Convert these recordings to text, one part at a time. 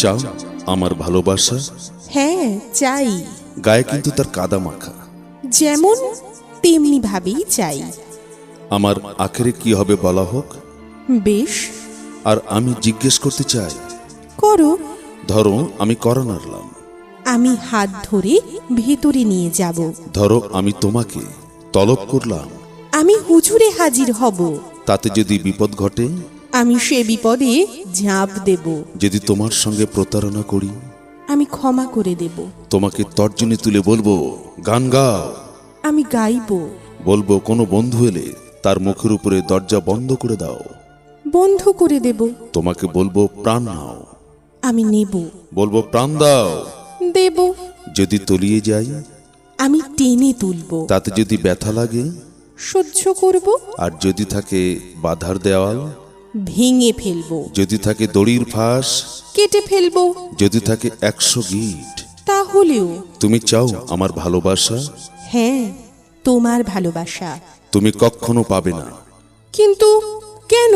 চাও আমার ভালোবাসা? হ্যাঁ চাই, গায়ে কিন্তু তার কাদা মাখা। যেমন তেমনি ভাবেই চাই। আমার আখেরে কি হবে বলা হোক। বেশ, আর আমি জিজ্ঞেস করতে চাই, করো। ধরো আমি করা নাড়লাম, আমি হাত ধরে ভেতরে নিয়ে যাব। ধরো আমি তোমাকে তলব করলাম, আমি হুজুরে হাজির হব। তাতে যদি বিপদ ঘটে, আমি সে বিপদে ঝাঁপ দেব। যদি তোমার সঙ্গে প্রতারণা করি, আমি ক্ষমা করে দেব। তোমাকে তর্জনী তুলে বলবো গান গাও, আমি গাইব। বলবো কোনো বন্ধু এলে তার মুখের উপরে দরজা বন্ধ করে দাও, বন্ধ করে দেব। তোমাকে বলবো প্রাণ নাও, আমি নেব। বলবো প্রাণ দাও। দেব। যদি তলিয়ে যাই, আমি টেনে তুলব। তাতে যদি ব্যথা লাগে, সহ্য করব। আর যদি থাকে বাধার দেওয়াল, ভেঙে ফেলব। যদি থাকে দড়ির ফাঁস, কেটে ফেলব। যদি থাকে 100 গিট, তাহলেও তুমি চাও আমার ভালোবাসা? হ্যাঁ, তোমার ভালোবাসা। তুমি কখনো পাবে না। কিন্তু কেন?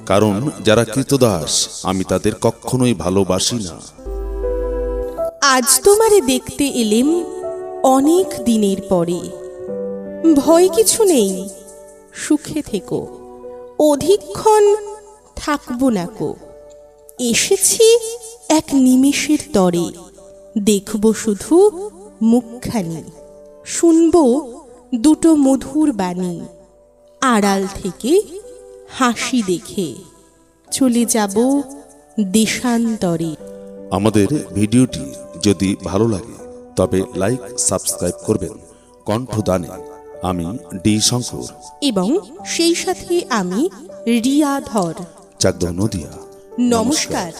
কারণ যারা কৃতদাস আমি তাদের কখনোই ভালোবাসি না। আজ তোমারে দেখতে এলেম অনেক দিনের পরে। ভয় কিছু নেই, সুখে থেকো, অধিকক্ষণ থাকবো না কো। এসেছি এক নিমেষের তরে, দেখব শুধু মুখখানি, শুনবো দুটো মধুর বাণী। আড়াল থেকে হাসি দেখে চলে যাব দেশান্তরে। আমাদের ভিডিওটি যদি ভালো লাগে তবে লাইক সাবস্ক্রাইব করবেন। কণ্ঠদানে আমি ডি শঙ্কর এবং সেই সাথে আমি রিয়া ধর। চাকদহ নদিয়া। নমস্কার।